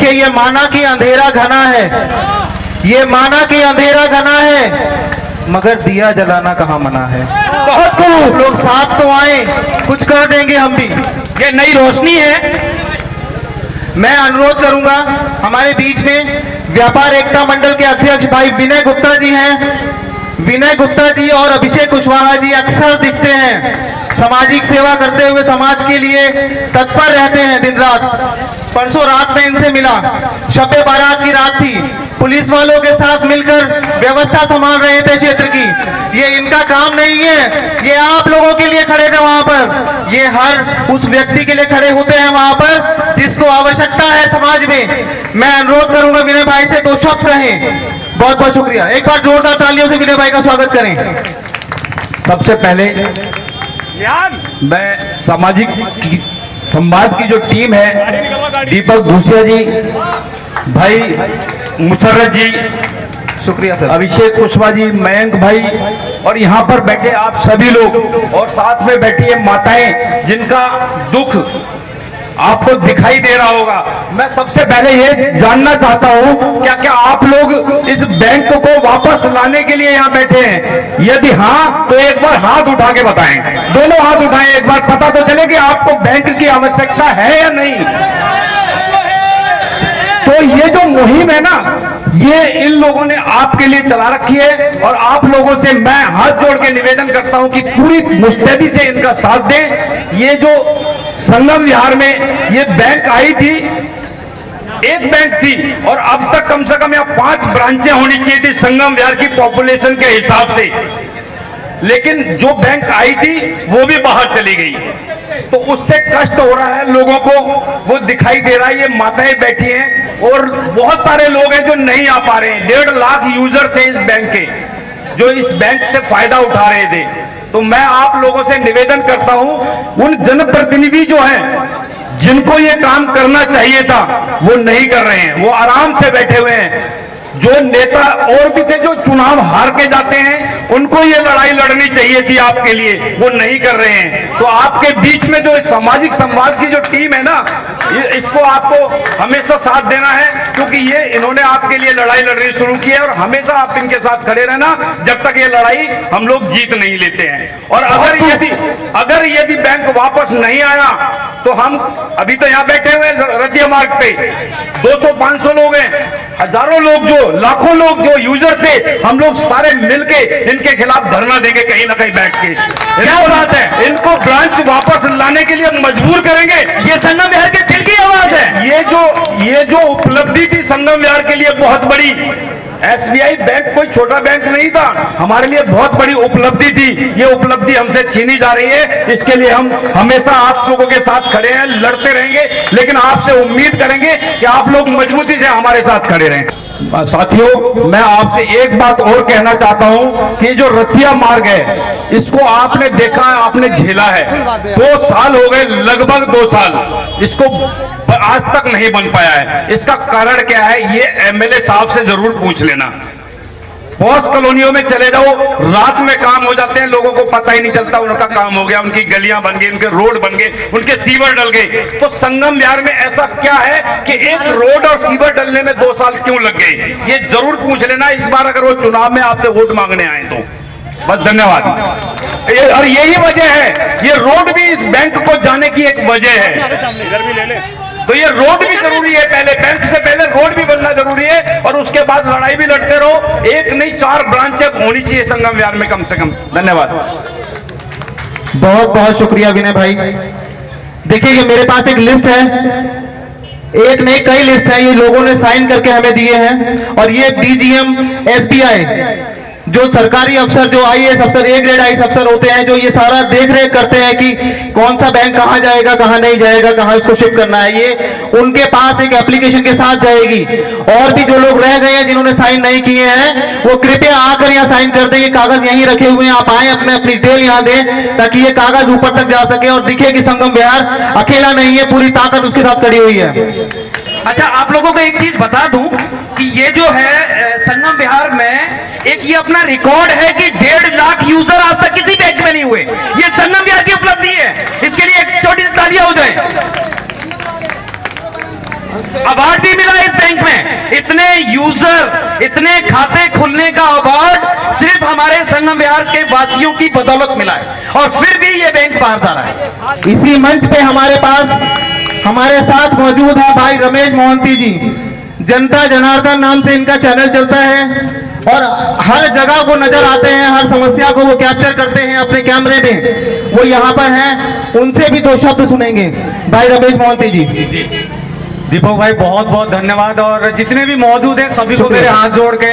देखिए ये माना कि अंधेरा घना है, ये माना कि अंधेरा घना है, मगर दिया जलाना कहाँ मना है। बहुत खूब, लोग साथ तो आए, कुछ कर देंगे हम भी, ये नई रोशनी है। मैं अनुरोध करूंगा, हमारे बीच में व्यापार एकता मंडल के अध्यक्ष भाई विनय गुप्ता जी हैं। विनय गुप्ता जी और अभिषेक कुशवाहा जी अक्सर दिखते हैं, सामाजिक सेवा करते हुए समाज के लिए तत्पर रहते हैं दिन रात। परसों रात में इनसे मिला, शब-ए बारात की रात थी, पुलिस वालों के साथ मिलकर व्यवस्था संभाल रहे थे क्षेत्र की। ये इनका काम नहीं है, ये आप लोगों के लिए खड़े थे वहां पर, ये हर उस व्यक्ति के लिए खड़े होते हैं वहां पर जिसको आवश्यकता है समाज में। मैं अनुरोध करूंगा विनय भाई से दो शब्द कहें। बहुत बहुत शुक्रिया, एक बार जोरदार तालियों से विनय भाई का स्वागत करें। सबसे पहले मैं सामाजिक संवाद की जो टीम है, दीपक भूसिया जी, भाई मुसर्रत जी, शुक्रिया सर, अभिषेक कुशवाहा जी, मयंक भाई, और यहाँ पर बैठे आप सभी लोग, और साथ में बैठी है माताएं जिनका दुख आपको दिखाई दे रहा होगा। मैं सबसे पहले ये जानना चाहता हूँ, क्या क्या आप लोग इस बैंक को वापस लाने के लिए यहाँ बैठे हैं? यदि हाँ, तो एक बार हाथ उठा के बताएं। दोनों हाथ उठाएं, एक बार पता तो चले कि आपको बैंक की आवश्यकता है या नहीं। तो ये जो मुहिम है ना, ये इन लोगों ने आपके लिए चला रखी है, और आप लोगों से मैं हाथ जोड़ के निवेदन करता हूं कि पूरी मुस्तैदी से इनका साथ दें। ये जो संगम विहार में ये बैंक आई थी, एक बैंक थी, और अब तक कम से कम यहाँ 5 ब्रांचें होनी चाहिए थी संगम विहार की पॉपुलेशन के हिसाब से, लेकिन जो बैंक आई थी वो भी बाहर चली गई। तो उससे कष्ट हो रहा है लोगों को, वो दिखाई दे रहा है। ये माताएं बैठी हैं और बहुत सारे लोग हैं जो नहीं आ पा रहे हैं। 1.5 लाख यूजर थे इस बैंक के, जो इस बैंक से फायदा उठा रहे थे। तो मैं आप लोगों से निवेदन करता हूं, उन जनप्रतिनिधि जो हैं, जिनको ये काम करना चाहिए था, वो नहीं कर रहे हैं, वो आराम से बैठे हुए हैं। जो नेता और भी थे जो चुनाव हार के जाते हैं, उनको ये लड़ाई लड़नी चाहिए थी आपके लिए, वो नहीं कर रहे हैं। तो आपके बीच में जो सामाजिक संवाद की जो टीम है ना, इसको आपको हमेशा साथ देना है, क्योंकि ये इन्होंने आपके लिए लड़ाई लड़नी शुरू की है, और हमेशा आप इनके साथ खड़े रहना जब तक ये लड़ाई हम लोग जीत नहीं लेते हैं। और अगर यदि बैंक वापस नहीं आया, तो हम अभी तो यहाँ बैठे हुए रतिया मार्ग पे 200-500 लोग हैं, हजारों लोग, जो लाखों लोग जो यूजर थे, हम लोग सारे मिलके इनके खिलाफ धरना देंगे कहीं ना कहीं बैठ के। क्या बात है, इनको ब्रांच वापस लाने के लिए मजबूर करेंगे। ये संगम विहार के दिल की आवाज है। ये जो उपलब्धि थी संगम विहार के लिए बहुत बड़ी, एसबीआई बैंक कोई छोटा बैंक नहीं था, हमारे लिए बहुत बड़ी उपलब्धि थी। ये उपलब्धि हमसे छीनी जा रही है, इसके लिए हम हमेशा आप लोगों के साथ खड़े हैं, लड़ते रहेंगे, लेकिन आपसे उम्मीद करेंगे कि आप लोग मजबूती से हमारे साथ खड़े रहें। साथियों, मैं आपसे एक बात और कहना चाहता हूं कि जो रतिया मार्ग है, इसको आपने देखा है, आपने झेला है। 2 साल हो गए, लगभग 2 साल, इसको आज तक नहीं बन पाया है। इसका कारण क्या है, ये एमएलए साहब से जरूर पूछ लेना। पॉश कॉलोनियों में चले जाओ, रात में काम हो जाते हैं, लोगों को पता ही नहीं चलता उनका काम हो गया, उनकी गलियां बन गई, उनके रोड बन गए, उनके सीवर डल गए। तो संगम विहार में ऐसा क्या है कि एक रोड और सीवर डलने में 2 साल क्यों लग गए, ये जरूर पूछ लेना इस बार अगर वो चुनाव में आपसे वोट मांगने आए तो। बस धन्यवाद। और यही वजह है, ये रोड भी इस बैंक को जाने की एक वजह है। तो ये रोड भी जरूरी है, पहले बैंक से पहले रोड भी बनना जरूरी है, और उसके बाद लड़ाई भी लड़ते रहो। एक नहीं 4 ब्रांचें होनी चाहिए संगम विहार में कम से कम। धन्यवाद। बहुत बहुत शुक्रिया विनय भाई। देखिए ये मेरे पास एक लिस्ट है, एक नहीं कई लिस्ट है, ये लोगों ने साइन करके हमें दिए हैं। और ये डीजीएम एसबीआई, जो सरकारी अफसर, जो आईएएस अफसर, ए ग्रेड आईएएस अफसर होते हैं, जो ये सारा देख रेख करते हैं कि कौन सा बैंक कहां जाएगा, कहां नहीं जाएगा, कहां इसको शिफ्ट करना है, ये उनके पास एक एप्लीकेशन के साथ जाएगी। और भी जो लोग रह गए हैं जिन्होंने साइन नहीं किए हैं, वो कृपया आकर यहाँ साइन कर दें। ये कागज यहीं रखे हुए हैं, आप आए अपने अपनी डिटेल यहाँ दें, ताकि ये कागज ऊपर तक जा सके और दिखे कि संगम विहार अकेला नहीं है, पूरी ताकत उसके साथ खड़ी हुई है। अच्छा, आप लोगों को एक चीज बता दूं कि ये जो है संगम विहार में एक ये अपना रिकॉर्ड है कि 1.5 लाख यूजर आज तक किसी बैंक में नहीं हुए। ये संगम विहार की उपलब्धि है, इसके लिए एक छोटी सी तालियां हो जाए। अवार्ड भी मिला यूजर, इतने खाते खुलने का अवार्ड सिर्फ हमारे संगम विहार के वासियों की बदौलत मिला है, और फिर भी ये बैंक बाहर जा रहा है। इसी मंच पे हमारे साथ मौजूद है भाई रमेश मोहंती जी। जनता जनार्दन नाम से इनका चैनल चलता है और हर जगह वो नजर आते हैं, हर समस्या को वो कैप्चर करते हैं अपने कैमरे में। वो यहाँ पर हैं, उनसे भी 2 शब्द सुनेंगे। भाई रमेश मोहंती जी। दीपक भाई बहुत बहुत धन्यवाद, और जितने भी मौजूद हैं सभी को मेरे हाथ जोड़ के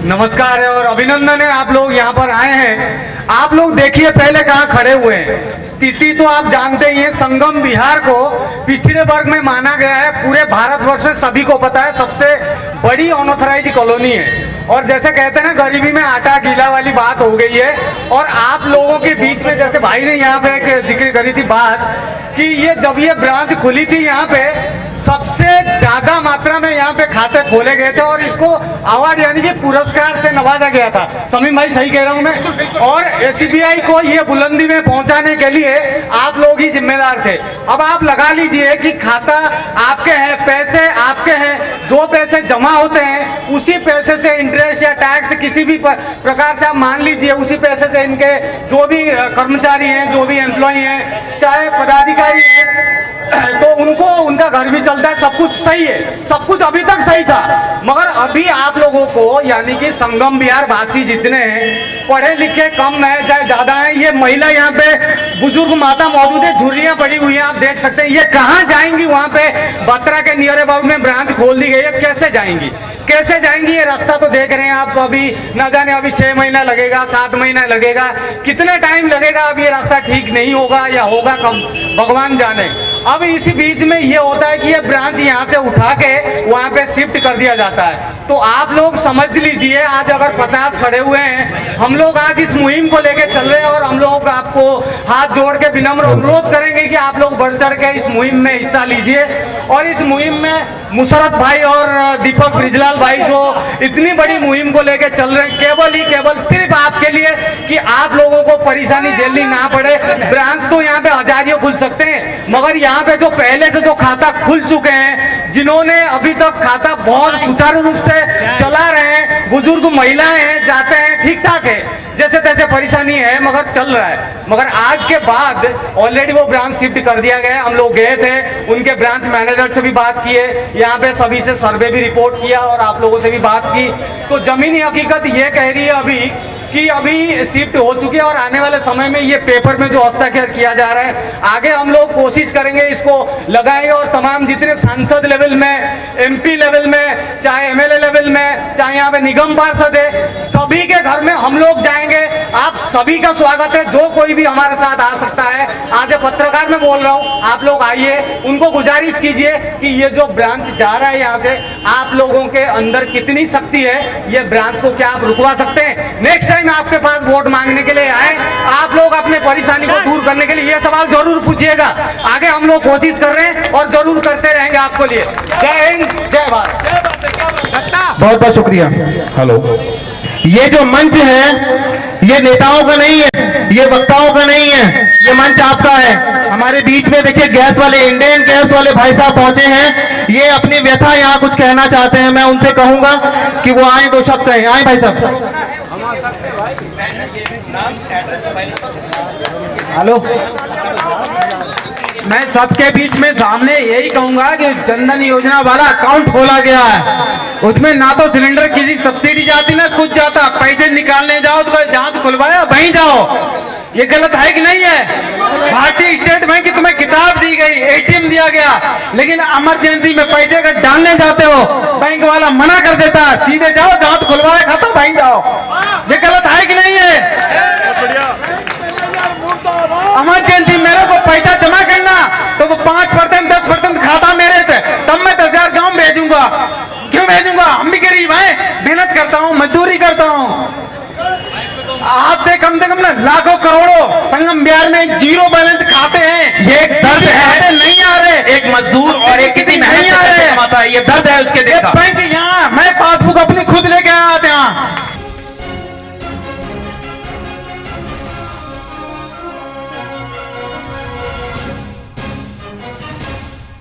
नमस्कार है और अभिनंदन है। आप लोग यहाँ पर आए हैं। आप लोग देखिए पहले कहाँ खड़े हुए हैं। स्थिति तो आप जानते ही हैं, संगम विहार को पिछड़े वर्ग में माना गया है। पूरे भारतवर्ष में सभी को पता है सबसे बड़ी अनऑथराइज कॉलोनी है, और जैसे कहते हैं ना गरीबी में आटा गीला वाली बात हो गई है। और आप लोगों के बीच में जैसे भाई ने यहाँ पे एक जिक्र करी थी बात कि ये जब ये ब्रांच खुली थी यहाँ पे सबसे ज्यादा मात्रा में यहाँ पे खाते खोले गए थे, और इसको अवार्ड यानी कि पुरस्कार से नवाजा गया था। समीम भाई सही कह रहा हूँ मैं। और एसबीआई को ये बुलंदी में पहुंचाने के लिए आप लोग ही जिम्मेदार थे। अब आप लगा लीजिए कि खाता आपके हैं, पैसे आपके हैं, जो पैसे जमा होते हैं उसी पैसे से इंटरेस्ट या टैक्स किसी भी प्रकार से आप मान लीजिए, उसी पैसे से इनके जो भी कर्मचारी हैं, जो भी एम्प्लॉय हैं, चाहे पदाधिकारी हैं, तो उनको उनका घर भी चलता है। सब कुछ सही है, सब कुछ अभी तक सही था। मगर अभी आप लोगों को यानी कि संगम विहार वासी जितने हैं, पढ़े लिखे कम है चाहे ज्यादा है, ये महिला यहाँ पे बुजुर्ग माता मौजूद है, झुर्रियां पड़ी हुई हैं, आप देख सकते हैं। ये कहाँ जाएंगी? वहाँ पे बत्रा के नियर अबाउट में ब्रांच खोल दी गई है, कैसे जाएंगी? कैसे जाएंगी? ये रास्ता तो देख रहे हैं आप। अभी न जाने अभी 6 महीना लगेगा, 7 महीना लगेगा, कितने टाइम लगेगा? अब ये रास्ता ठीक नहीं होगा या होगा कम, भगवान जाने। अब इसी बीच में ये होता है कि ये ब्रांच यहाँ से उठा के वहाँ पे शिफ्ट कर दिया जाता है। तो आप लोग समझ लीजिए, आज अगर 50 खड़े हुए हैं, हम लोग आज इस मुहिम को लेके चल रहे हैं, और हम लोग आपको हाथ जोड़ के विनम्र अनुरोध करेंगे कि आप लोग बढ़ चढ़ के इस मुहिम में हिस्सा लीजिए। और इस मुहिम में मुशर्रफ भाई और दीपक ब्रिजलाल भाई जो इतनी बड़ी मुहिम को लेके चल रहे हैं, केवल सिर्फ आपके लिए कि आप लोगों को परेशानी झेलनी ना पड़े। ब्रांच तो यहाँ पे हजारियों खुल सकते हैं, मगर यहाँ पे जो पहले से जो खाता खुल चुके हैं, जिन्होंने अभी तक खाता बहुत सुचारू रूप से चला रहे हैं, बुजुर्ग महिलाएं हैं, जाते हैं, ठीक ठाक है, जैसे तैसे परेशानी है मगर चल रहा है। मगर आज के बाद ऑलरेडी वो ब्रांच शिफ्ट कर दिया गया। हम लोग गए थे, उनके ब्रांच मैनेजर से भी बात किए, यहाँ पे सभी से सर्वे भी रिपोर्ट किया और आप लोगों से भी बात की। तो जमीनी हकीकत ये कह रही है अभी कि अभी शिफ्ट हो चुकी है, और आने वाले समय में ये पेपर में जो हस्ताक्षर किया जा रहा है, आगे हम लोग कोशिश करेंगे इसको लगाएंगे। और तमाम जितने सांसद लेवल में, एमपी लेवल में, चाहे एमएलए लेवल में, चाहे यहाँ पे निगम पार्षद है, सभी के घर में हम लोग जाएंगे। आप सभी का स्वागत है, जो कोई भी हमारे साथ आ सकता है। आज पत्रकार में बोल रहा हूँ, आप लोग आइए, उनको गुजारिश कीजिए कि ये जो ब्रांच जा रहा है यहाँ से, आप लोगों के अंदर कितनी शक्ति है, ये ब्रांच को क्या आप रुकवा सकते हैं? नेक्स्ट टाइम आपके पास वोट मांगने के लिए आए, आप लोग अपने परेशानी को दूर करने के लिए ये सवाल जरूर पूछिएगा। आगे हम लोग कोशिश कर रहे हैं और जरूर करते रहेंगे आपको लिए। जय हिंद, जय भारत। बहुत बहुत शुक्रिया। हेलो, ये जो मंच है ये नेताओं का नहीं है, ये वक्ताओं का नहीं है, ये मंच आपका है। हमारे बीच में देखिए गैस वाले, इंडियन गैस वाले भाई साहब पहुंचे हैं, ये अपनी व्यथा यहाँ कुछ कहना चाहते हैं। मैं उनसे कहूंगा कि वो आए, 2 शब्द कहें। आए भाई साहब। हेलो, मैं सबके बीच में सामने यही कहूंगा कि जनधन योजना वाला अकाउंट खोला गया है, उसमें ना तो सिलेंडर किसी सब्सिडी जाती ना कुछ जाता। पैसे निकालने जाओ तो जहां से खुलवाया वहीं जाओ। ये गलत है कि नहीं है? भारतीय स्टेट बैंक की तुम्हें किताब दी गई, एटीएम दिया गया, लेकिन इमरजेंसी में पैसे अगर डालने जाते हो बैंक वाला मना कर देता, सीधे जाओ जहां से खुलवाया खाता वहीं जाओ। ये गलत है कि नहीं है? इमरजेंसी मेरे को पैसा जमा करना तो वो 5% 10% खाता मेरे से, तब मैं 10,000 गांव भेजूंगा। क्यों भेजूंगा? हम भी गरीब हैं, मेहनत करता हूँ, मजदूरी करता हूँ। आपसे कम से कम ना लाखों करोड़ों संगम विहार में जीरो बैलेंस खाते हैं। ये दर्द है, नहीं आ रहे। एक मजदूर और एक किसी मेहनत से कमाता है, ये दर्द है उसके दिल का। बैंक यहाँ, मैं पासबुक अपनी खुद लेके आया था यहाँ।